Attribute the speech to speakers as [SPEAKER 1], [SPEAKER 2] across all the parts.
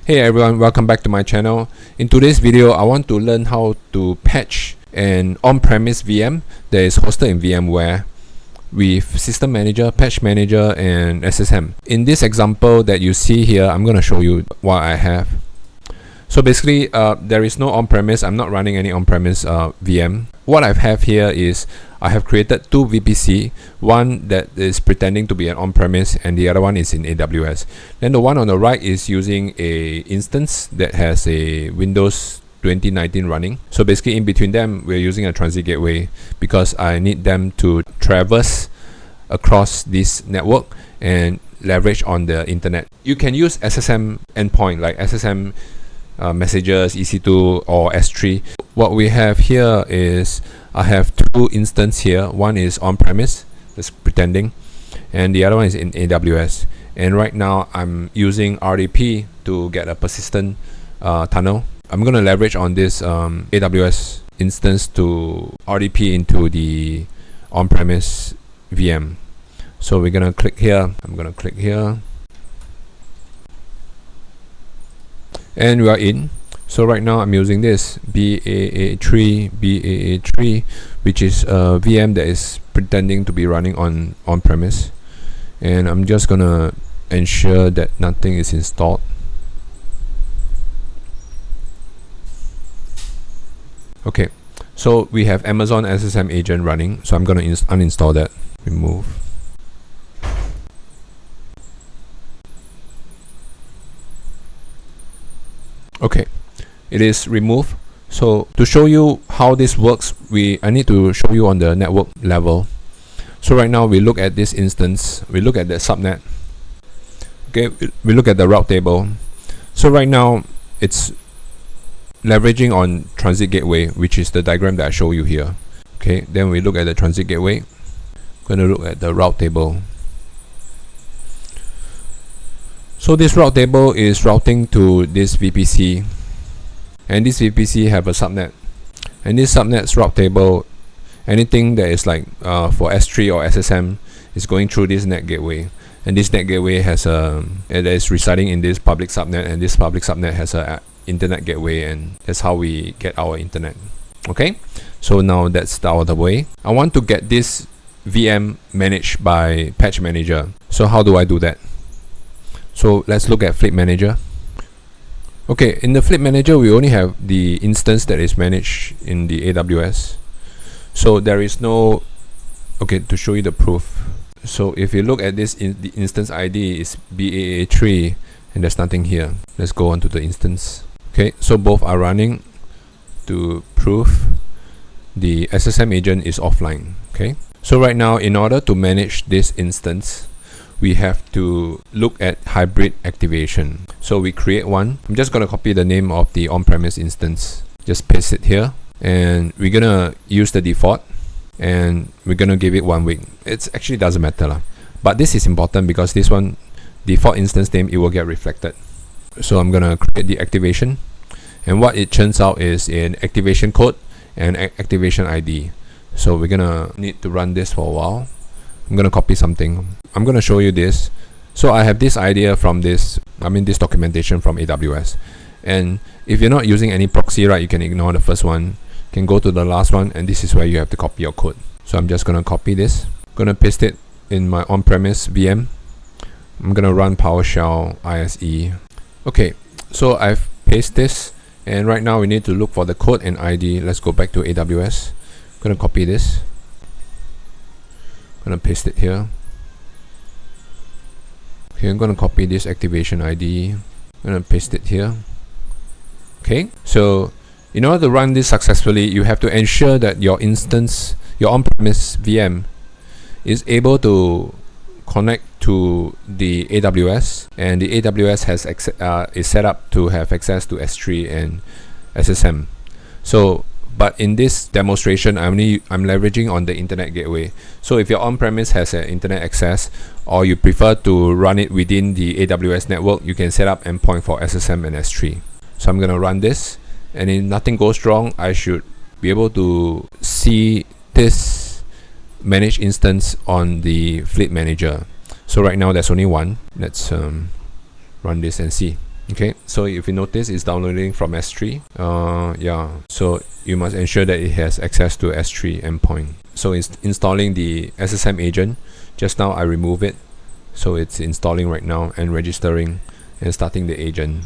[SPEAKER 1] Hey everyone, welcome back to my channel. In today's video, I want to learn how to patch an on-premise VM that is hosted in VMware with System Manager, Patch Manager, and SSM. In this example that you see here, I'm going to show you what I have. So basically, there is no on-premise. I'm not running any on-premise VM. What I have here is I have created two VPC, one that is pretending to be an on-premise and the other one is in AWS. Then the one on the right is using a instance that has a Windows 2019 running. So basically in between them, we're using a transit gateway because I need them to traverse across this network and leverage on the internet. You can use SSM endpoint like SSM messages, EC2 or S3. What we have here is I have two instances here. One is on-premise, that's pretending, and the other one is in AWS. And right now I'm using RDP to get a persistent tunnel. I'm going to leverage on this AWS instance to RDP into the on-premise VM. So we're going to click here. I'm going to click here. And we are in. So right now I'm using this BAA3, which is a VM that is pretending to be running on-premise. And I'm just gonna ensure that nothing is installed. Okay, so we have Amazon SSM Agent running. So I'm gonna uninstall that. Remove. Okay, it is removed. So to show you how this works, I need to show you on the network level. So right now we look at this instance, we look at the subnet. Okay, we look at the route table. So right now it's leveraging on transit gateway, which is the diagram that I show you here. Okay, then we look at the transit gateway. Going to look at the route table. So this route table is routing to this VPC, and this VPC have a subnet, and this subnet's route table, anything that is like for S3 or SSM is going through this net gateway, and this net gateway has it is residing in this public subnet, and this public subnet has a internet gateway, and that's how we get our internet. Okay, so now that's out of the way. I want to get this VM managed by Patch Manager. So how do I do that? So let's look at Fleet Manager. Okay, in the Fleet Manager, we only have the instance that is managed in the AWS. So there is no, okay, to show you the proof. So if you look at this, the instance ID is BAA3 and there's nothing here. Let's go on to the instance. Okay, so both are running. To prove the SSM agent is offline. Okay, so right now in order to manage this instance, we have to look at hybrid activation. So we create one. I'm just gonna copy the name of the on-premise instance, just paste it here, and we're gonna use the default, and we're gonna give it 1 week. It actually doesn't matter lah, but this is important because this one default instance name, it will get reflected. So I'm gonna create the activation, and what it turns out is an activation code and activation ID. So we're gonna need to run this for a while. I'm gonna copy something. I'm gonna show you this. So I have this idea from this documentation from AWS. And if you're not using any proxy, right, you can ignore the first one. You can go to the last one, and this is where you have to copy your code. So I'm just gonna copy this. Gonna paste it in my on-premise VM. I'm gonna run PowerShell ISE. Okay, so I've pasted this, and right now we need to look for the code and ID. Let's go back to AWS. Gonna copy this. Gonna paste it here. Okay, I'm gonna copy this activation ID. Gonna paste it here. Okay, so in order to run this successfully, you have to ensure that your instance, your on-premise VM, is able to connect to the AWS, and the AWS has is set up to have access to S3 and SSM. So but in this demonstration, I'm leveraging on the internet gateway. So if your on-premise has an internet access, or you prefer to run it within the AWS network, you can set up endpoint for SSM and S3. So I'm gonna run this, and if nothing goes wrong, I should be able to see this managed instance on the Fleet Manager. So right now there's only one. Let's run this and see. Okay, so if you notice, it's downloading from S3. Yeah, so you must ensure that it has access to S3 endpoint. So it's installing the SSM agent. Just now I remove it, so it's installing right now and registering and starting the agent.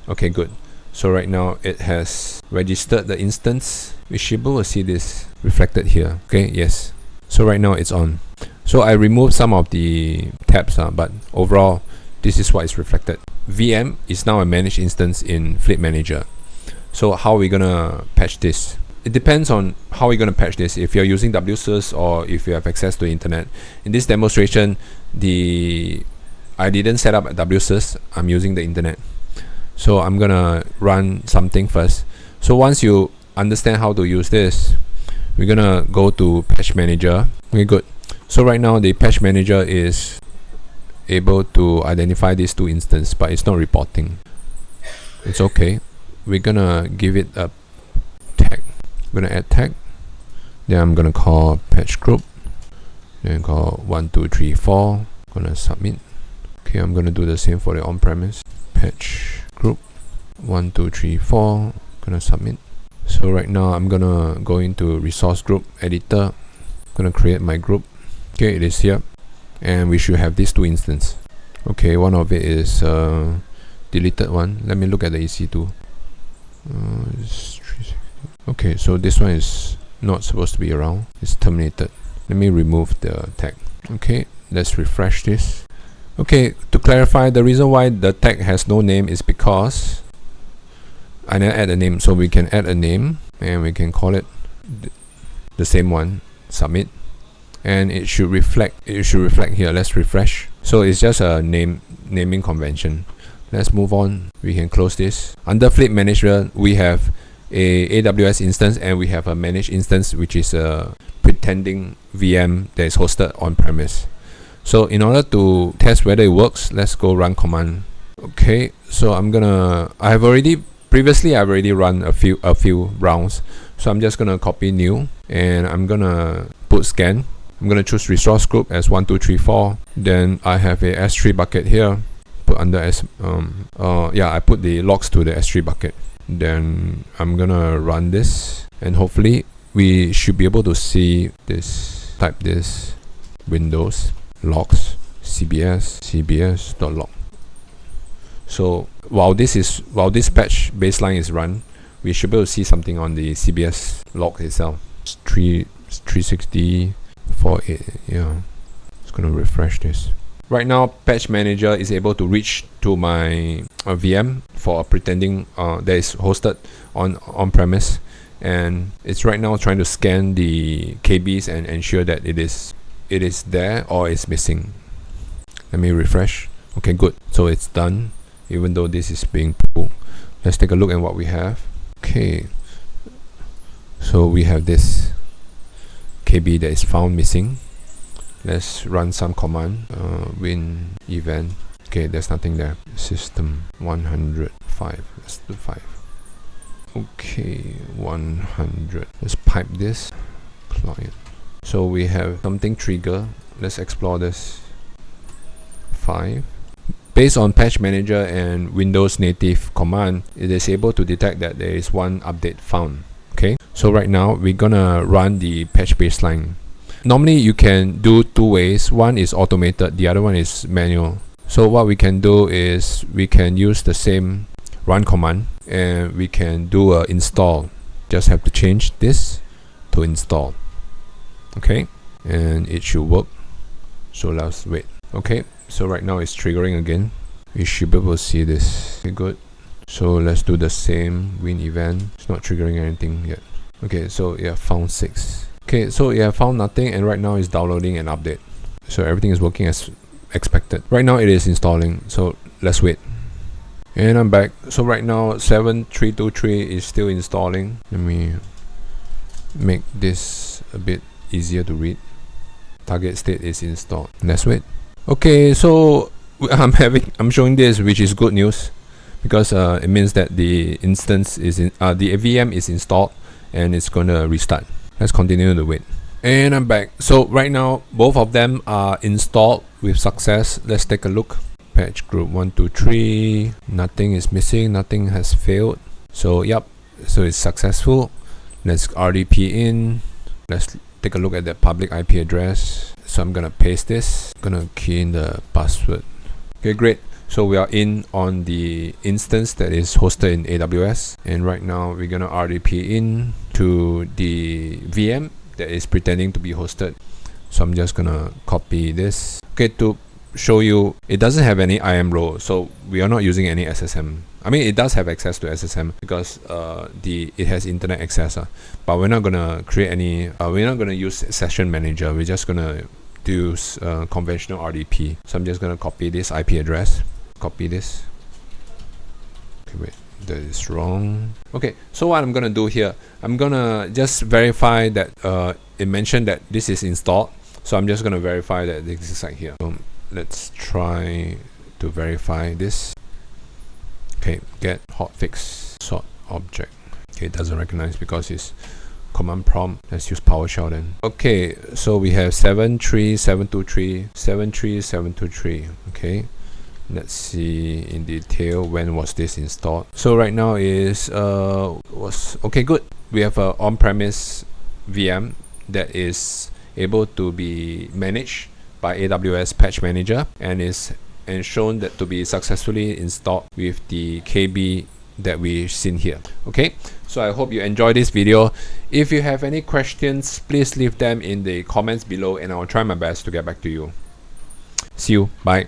[SPEAKER 1] Okay, good. So right now it has registered the instance. We should be able to see this reflected here. Okay, yes. So right now it's on. So I removed some of the tabs, but overall this is what is reflected. VM is now a managed instance in Fleet Manager. So how are we gonna patch this? It depends on how we're gonna patch this. If you're using WSUS or if you have access to the internet. In this demonstration, I didn't set up a WSUS. I'm using the internet. So I'm gonna run something first. So once you understand how to use this, we're gonna go to Patch Manager. Okay, good. So right now the Patch Manager is able to identify these two instances, but it's not reporting. It's okay. We're gonna give it a tag. I'm gonna add tag. Then I'm gonna call patch group. Then call 1, 2, 3, 4. Gonna submit. Okay, I'm gonna do the same for the on-premise. Patch group 1, 2, 3, 4. Gonna submit. So right now I'm gonna go into resource group editor. Gonna create my group. Okay, it is here. And we should have these two instances. Okay, one of it is deleted one. Let me look at the EC2. Okay, so this one is not supposed to be around. It's terminated. Let me remove the tag. Okay, let's refresh this. Okay, to clarify, the reason why the tag has no name is because I never add a name. So we can add a name and we can call it the same one. Submit. And it should reflect here. Let's refresh. So it's just a naming convention. Let's move on. We can close this. Under Fleet Manager, we have a AWS instance and we have a managed instance, which is a pretending VM that is hosted on premise. So in order to test whether it works, let's go run command. Okay, so I've already run a few rounds. So I'm just gonna copy new and I'm gonna put scan. I'm gonna choose resource group as 1, 2, 3, 4. Then I have a S3 bucket here. Put under I put the logs to the S3 bucket. Then I'm gonna run this, and hopefully we should be able to see this. Type this Windows logs cbs.log. So while this patch baseline is run, we should be able to see something on the CBS log itself. 360. 48, yeah. It's gonna refresh this. Right now, Patch Manager is able to reach to my VM for pretending that is hosted on premise, and it's right now trying to scan the KBs and ensure that it is there or it's missing. Let me refresh. Okay, good. So it's done, even though this is being pulled. Let's take a look at what we have. Okay. So we have this KB that is found missing. Let's run some command. Win event. Okay, there's nothing there. System 105. Let's do 5. Okay, 100. Let's pipe this. Client. So we have something trigger. Let's explore this. 5. Based on Patch Manager and Windows native command, it is able to detect that there is one update found. Okay, so right now we're gonna run the patch baseline. Normally you can do two ways. One is automated, the other one is manual. So what we can do is we can use the same run command and we can do a install. Just have to change this to install. Okay, and it should work. So let's wait. Okay, so right now it's triggering again. We should be able to see this. Okay, good. So let's do the same win event. It's not triggering anything yet. Okay, so yeah, found 6. Okay, so yeah, found nothing, and right now it's downloading an update. So everything is working as expected. Right now it is installing, so let's wait. And I'm back. So right now 7323 is still installing. Let me make this a bit easier to read. Target state is installed. Let's wait. Okay, so I'm showing this, which is good news, because it means that the instance is in the VM is installed and it's going to restart. Let's continue to wait. And I'm back. So right now both of them are installed with success. Let's take a look. patch group 1 2 3. Nothing is missing, nothing has failed. So yep, so it's successful. Let's RDP in. Let's take a look at the public IP address. So I'm gonna paste this, gonna key in the password. Okay, great. So we are in on the instance that is hosted in AWS, and right now we're gonna RDP in to the VM that is pretending to be hosted. So I'm just gonna copy this. Okay, to show you, it doesn't have any IAM role, so we are not using any SSM. I mean, it does have access to SSM because it has internet access, but we're not gonna create any. We're not gonna use session manager. We're just gonna use conventional RDP. So I'm just gonna copy this IP address. Copy this. Okay, wait, that is wrong. Okay, so what I'm gonna do here, I'm gonna just verify that it mentioned that this is installed. So I'm just gonna verify that this is like here. So let's try to verify this. Okay, get hotfix sort object. Okay, it doesn't recognize because it's command prompt. Let's use PowerShell then. Okay, so we have 73723 73723. Okay, let's see in detail when was this installed. So right now is was okay, good. We have a on-premise VM that is able to be managed by AWS Patch Manager and is shown that to be successfully installed with the KB that we've seen here. Okay, so I hope you enjoyed this video. If you have any questions, please leave them in the comments below and I'll try my best to get back to you. See you. Bye.